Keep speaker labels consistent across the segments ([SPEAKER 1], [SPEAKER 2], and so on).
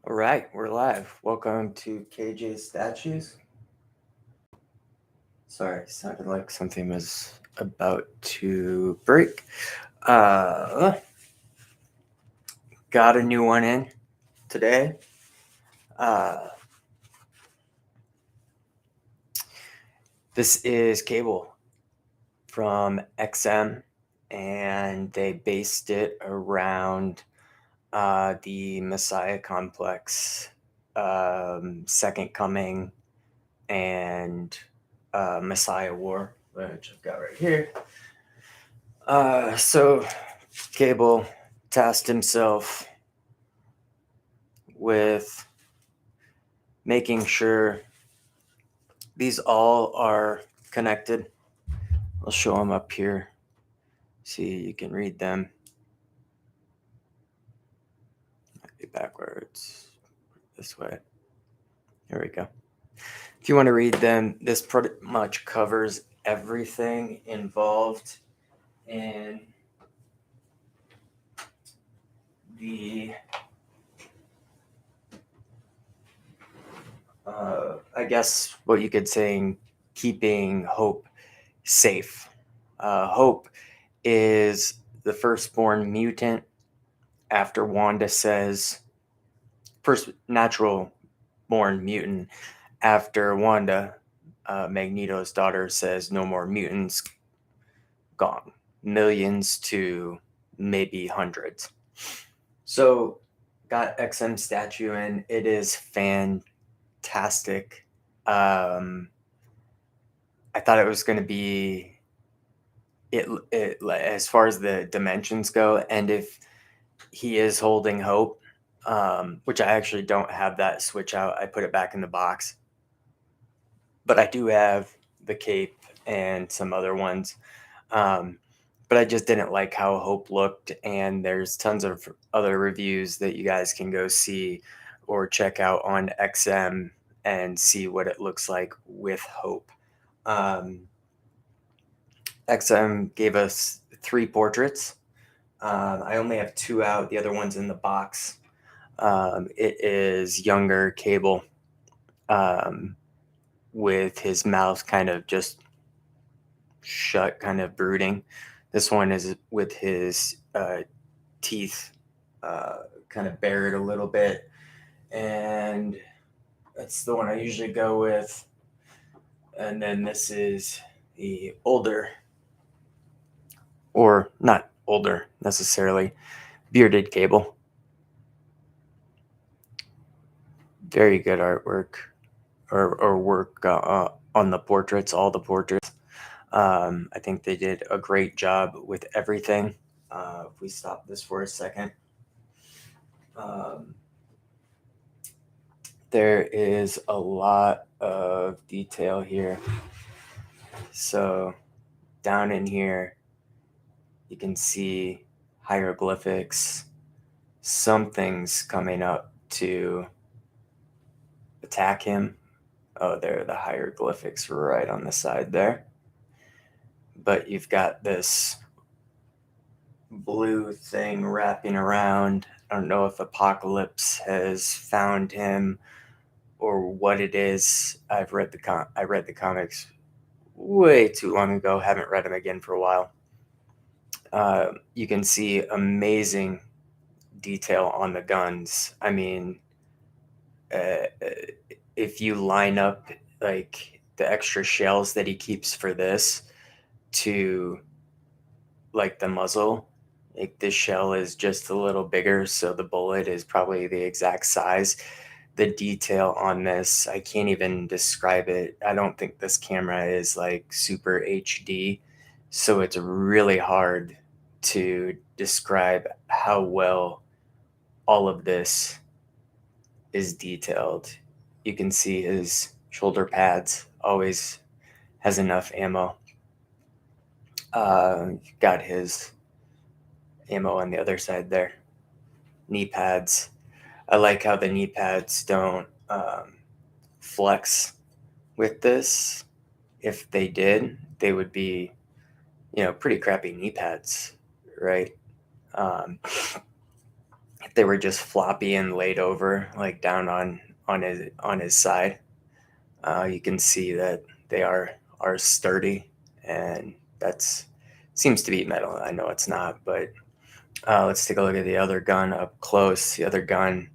[SPEAKER 1] All right, we're live. Welcome to KJ Statues. Sorry, sounded like something was about to break. Uh, got a new one in today. Uh, this is Cable from XM, and they based it around the Messiah complex, Second Coming, and Messiah War, which I've got right here. So Cable tasked himself with making sure these all are connected. I'll show them up here. See, you can read them. Might be backwards. This way. Here we go. If you want to read them, this pretty much covers everything involved in the I guess what you could say, keeping Hope safe. Hope is the firstborn mutant after Wanda says, first natural born mutant after Wanda, Magneto's daughter, says no more mutants, gone. Millions to maybe hundreds. So got XM statue in. It is fantastic. I thought it was going to be it as far as the dimensions go, and if he is holding Hope, which I actually don't have that switch out. I put it back in the box, but I do have the cape and some other ones. But I just didn't like how Hope looked, and there's tons of other reviews that you guys can go see or check out on XM and see what it looks like with Hope. XM gave us 3 portraits. I only have 2 out. The other one's in the box. It is younger Cable, with his mouth kind of just shut, kind of brooding. This one is with his teeth kind of bared a little bit, and that's the one I usually go with. And then this is the older, or not older necessarily, bearded Cable. Very good artwork or work on the portraits, all the portraits. I think they did a great job with everything. If we stop this for a second, there is a lot of detail here. So down in here, you can see hieroglyphics. Something's coming up to attack him. Oh, there are the hieroglyphics right on the side there. But you've got this blue thing wrapping around. I don't know if Apocalypse has found him or what it is. I read the comics way too long ago. Haven't read them again for a while. You can see amazing detail on the guns. I mean, if you line up like the extra shells that he keeps for this to like the muzzle, like this shell is just a little bigger, so the bullet is probably the exact size. The detail on this, I can't even describe it. I don't think this camera is like super HD, so it's really hard to describe how well all of this is detailed. You can see his shoulder pads, always has enough ammo. Got his ammo on the other side there. Knee pads. I like how the knee pads don't flex with this. If they did, they would be, pretty crappy knee pads, right? they were just floppy and laid over, like down on his side. You can see that they are sturdy, and that's seems to be metal. I know it's not, but let's take a look at the other gun up close. The other gun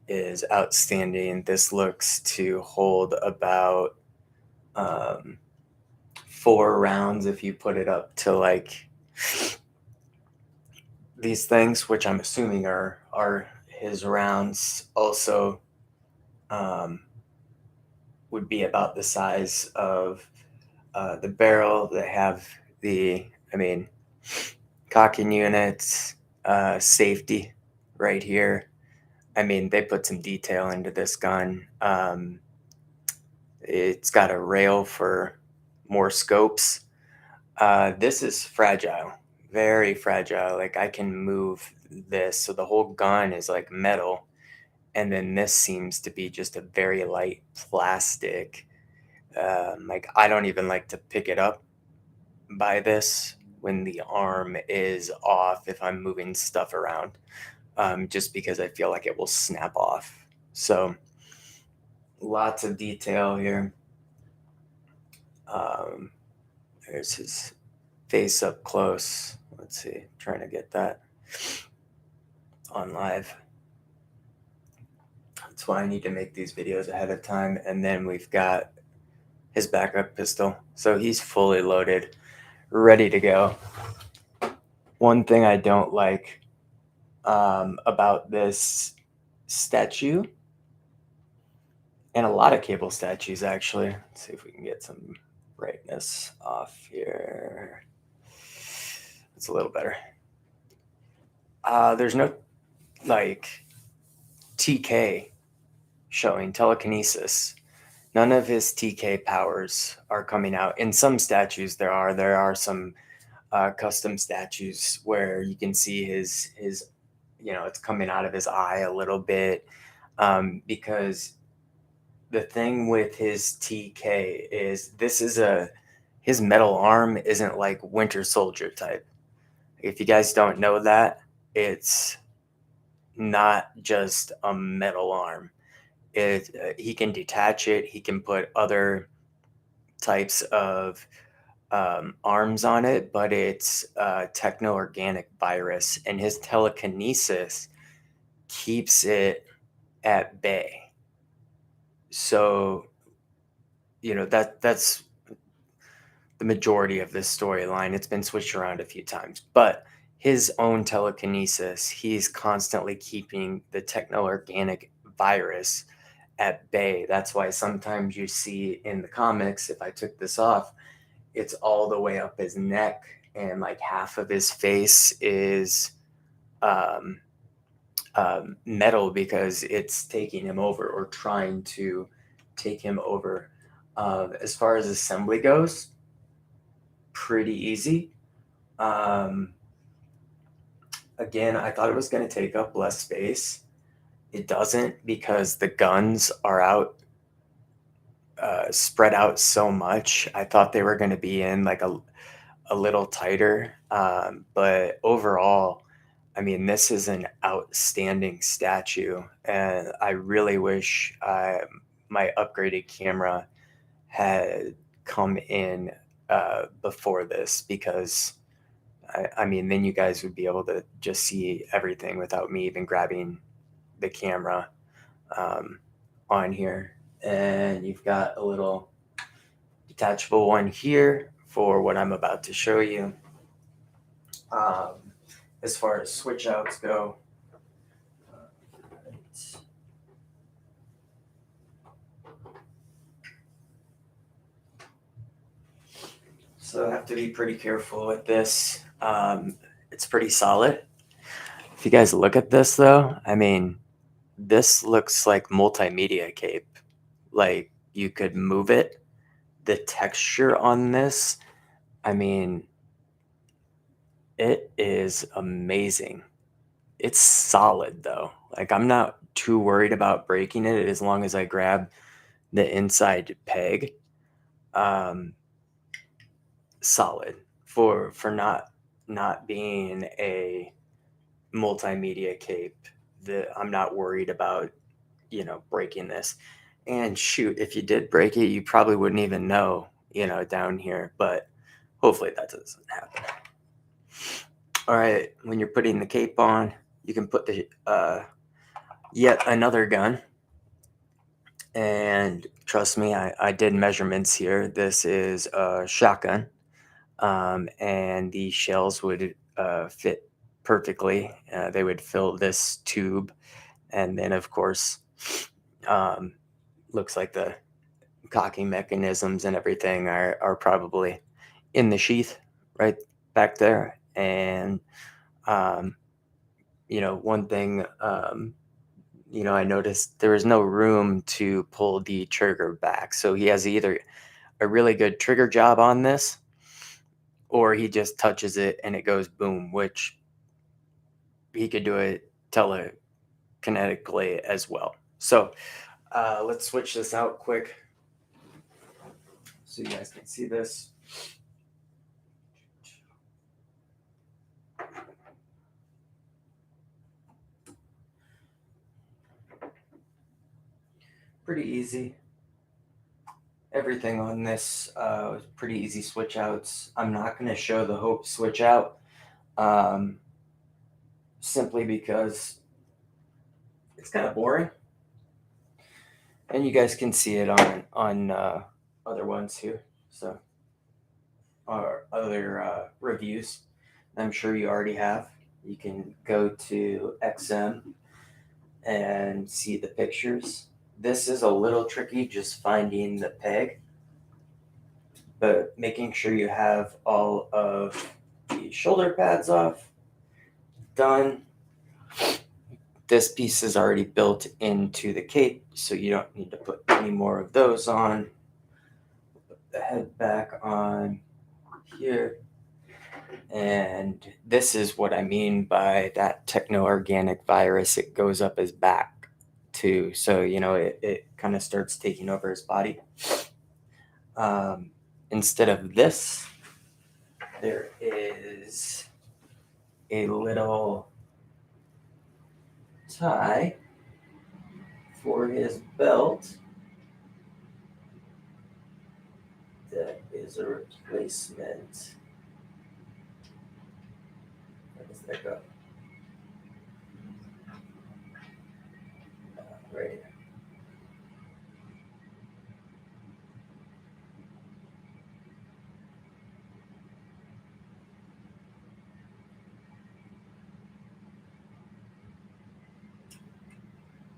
[SPEAKER 1] is outstanding. This looks to hold about um, 4 rounds if you put it up to like these things, which I'm assuming are his rounds. Also, um, would be about the size of the barrel. They have I mean, cocking units, safety right here. I mean, they put some detail into this gun. It's got a rail for more scopes. This is fragile, very fragile. Like I can move this, so the whole gun is like metal, and then this seems to be just a very light plastic. Like I don't even like to pick it up by this when the arm is off if I'm moving stuff around, just because I feel like it will snap off. So lots of detail here. Um, there's his face up close. Let's see, trying to get that on live. That's why I need to make these videos ahead of time. And then we've got his backup pistol. So he's fully loaded, ready to go. One thing I don't like about this statue, and a lot of cable statues actually. Let's see if we can get some brightness off here. It's a little better. There's no like TK showing telekinesis. None of his TK powers are coming out. In some statues, there are some custom statues where you can see his it's coming out of his eye a little bit, because the thing with his TK is his metal arm isn't like Winter Soldier type. If you guys don't know that, it's not just a metal arm. He can detach it. He can put other types of arms on it, but it's techno organic virus, and his telekinesis keeps it at bay. So that's the majority of this storyline. It's been switched around a few times, but his own telekinesis, he's constantly keeping the techno organic virus at bay. That's why sometimes you see in the comics, if I took this off, it's all the way up his neck, and like half of his face is um, metal because it's taking him over or trying to take him over. As far as assembly goes, pretty easy. Um, Again, I thought it was going to take up less space. It doesn't, because the guns are spread out so much. I thought they were going to be in like a little tighter. But overall, I mean, this is an outstanding statue, and I really wish my upgraded camera had come in before this, because I mean, then you guys would be able to just see everything without me even grabbing the camera um, on here. And you've got a little detachable one here for what I'm about to show you. Um, as far as switch outs go, so I have to be pretty careful with this. It's pretty solid. If you guys look at this though, I mean, this looks like multimedia cape. Like you could move it. The texture on this, I mean, it is amazing. It's solid though. Like I'm not too worried about breaking it as long as I grab the inside peg. Um, Solid for not being a multimedia cape. I'm not worried about, breaking this. And shoot, if you did break it, you probably wouldn't even know, down here. But hopefully that doesn't happen. All right, when you're putting the cape on, you can put the yet another gun. And trust me, I did measurements here. This is a shotgun, and the shells would fit perfectly. They would fill this tube, and then of course, um, looks like the cocking mechanisms and everything are probably in the sheath right back there. And um, one thing, I noticed there was no room to pull the trigger back. So he has either a really good trigger job on this, or he just touches it and it goes boom, which he could do it telekinetically as well. So let's switch this out quick so you guys can see this. Pretty easy. Everything on this was pretty easy switch outs. I'm not going to show the Hope switch out, um, simply because it's kind of boring, and you guys can see it on other ones here. So, or other reviews. I'm sure you already have. You can go to XM and see the pictures. This is a little tricky, just finding the peg, but making sure you have all of the shoulder pads off. Done. This piece is already built into the cape, so you don't need to put any more of those on. Put the head back on here. And this is what I mean by that techno-organic virus. It goes up his back too. So, it kind of starts taking over his body. Instead of this, there is a little tie for his belt that is a replacement. Where does that go? Right here.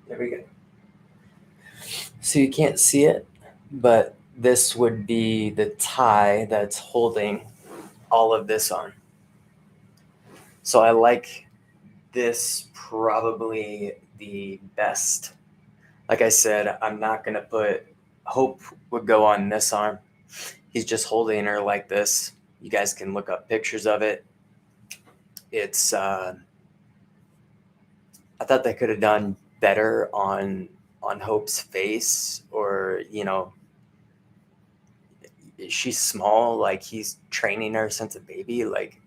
[SPEAKER 1] There we go. So you can't see it, but this would be the tie that's holding all of this on. So I like this probably the best. Like I said, I'm not going to put Hope would go on this arm. He's just holding her like this. You guys can look up pictures of it. It's I thought they could have done better on Hope's face, or she's small, like he's training her since a baby, like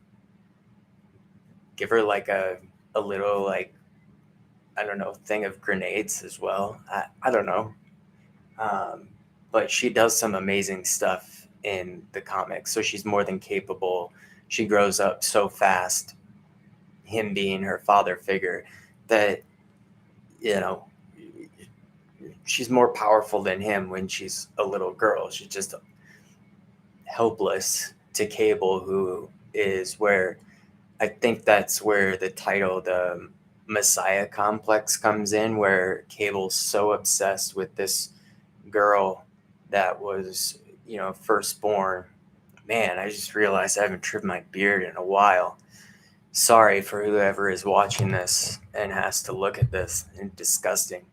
[SPEAKER 1] give her like a little, like, I don't know, thing of grenades as well. I don't know. But she does some amazing stuff in the comics, so she's more than capable. She grows up so fast, him being her father figure, that you know she's more powerful than him when she's a little girl. She's just helpless to Cable, who is where I think that's where the title, the Messiah complex, comes in, where Cable's so obsessed with this girl that was, firstborn. Man, I just realized I haven't trimmed my beard in a while. Sorry for whoever is watching this and has to look at this. And disgusting.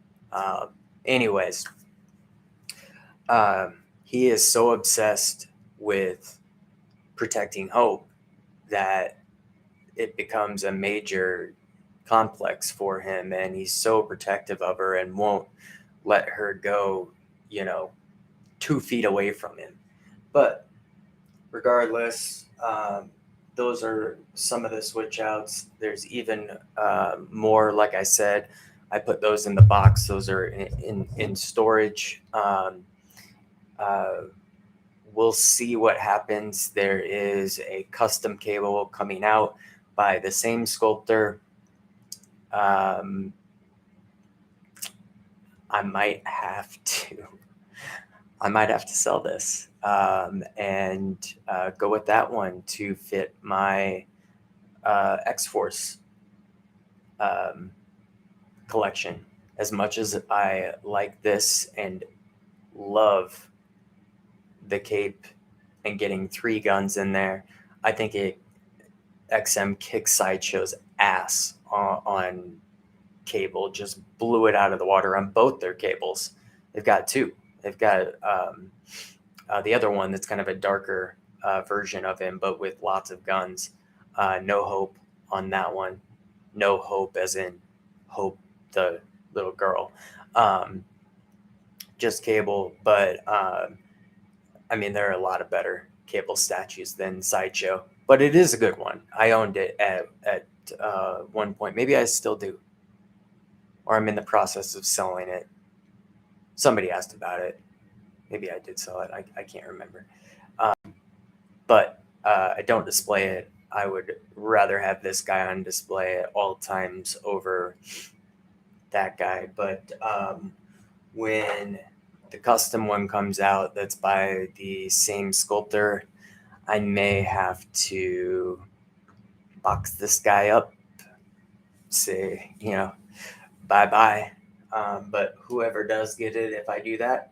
[SPEAKER 1] Anyways, he is so obsessed with protecting Hope that it becomes a major complex for him, and he's so protective of her and won't let her go, 2 feet away from him. But regardless, those are some of the switch outs. There's even more. Like I said, I put those in the box. Those are in storage. Uh, we'll see what happens. There is a custom cable coming out by the same sculptor. Um, I might have to. I might have to sell this and go with that one to fit my X Force um, collection. As much as I like this and love the cape and getting 3 guns in there, I think XM kicks Sideshow's ass on cable. Just blew it out of the water on both their cables. They've got 2. They've got the other one that's kind of a darker version of him, but with lots of guns. No hope on that one. No hope as in Hope, the little girl. Just cable, but I mean, there are a lot of better cable statues than Sideshow, but it is a good one. I owned it at one point. Maybe I still do, or I'm in the process of selling it. Somebody asked about it. Maybe I did sell it. I can't remember. But I don't display it. I would rather have this guy on display at all times over that guy. But when the custom one comes out that's by the same sculptor, I may have to box this guy up, say, bye-bye. But whoever does get it, if I do that,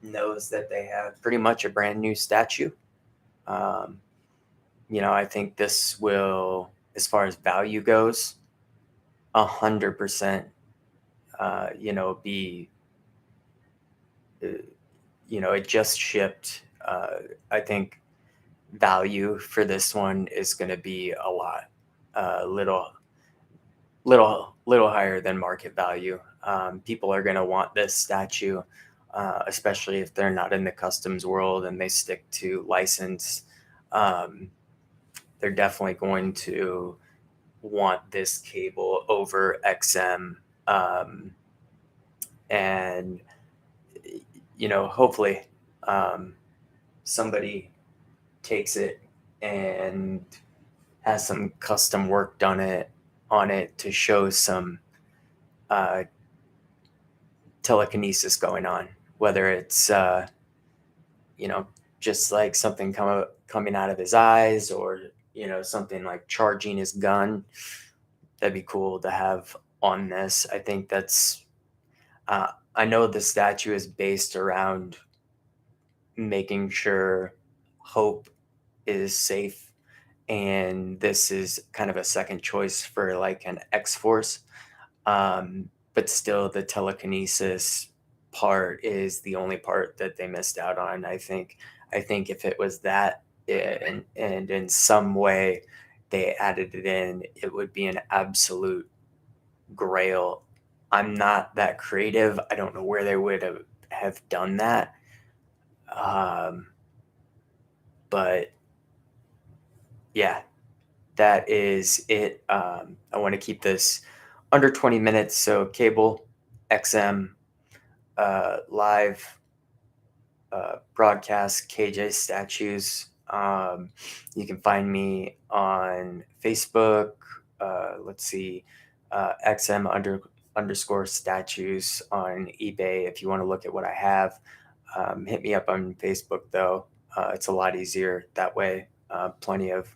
[SPEAKER 1] knows that they have pretty much a brand new statue. I think this will, as far as value goes, 100%, be, it just shipped. I think value for this one is going to be a lot, little higher than market value. People are going to want this statue, especially if they're not in the customs world and they stick to license. They're definitely going to want this cable over XM. And, hopefully somebody takes it and has some custom work done on it to show some telekinesis going on, whether it's just like something coming out of his eyes, or something like charging his gun. That'd be cool to have on this. I think that's I know the statue is based around making sure Hope is safe, and this is kind of a second choice for like an X-Force. But still, the telekinesis part is the only part that they missed out on. I think if it was that, and in some way they added it in, it would be an absolute grail. I'm not that creative. I don't know where they would have done that. But yeah, that is it. I want to keep this under 20 minutes. So cable, XM, live broadcast, KJ statues. You can find me on Facebook. Let's see, XM _statues on eBay. If you want to look at what I have, hit me up on Facebook though. It's a lot easier that way. Plenty of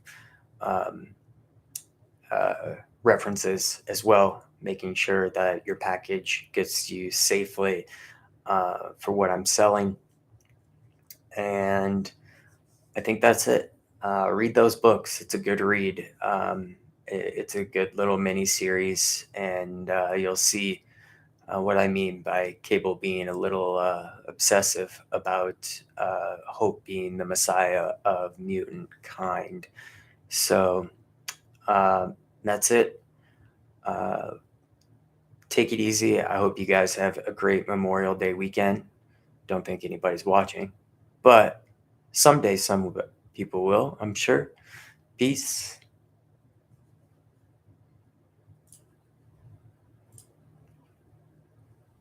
[SPEAKER 1] references as well, making sure that your package gets you safely for what I'm selling. And I think that's it. Read those books. It's a good read. It's a good little mini series, and you'll see what I mean by Cable being a little obsessive about Hope being the messiah of mutant kind. So that's it. Take it easy. I hope you guys have a great Memorial Day weekend. Don't think anybody's watching, but someday some People will, I'm sure. Peace.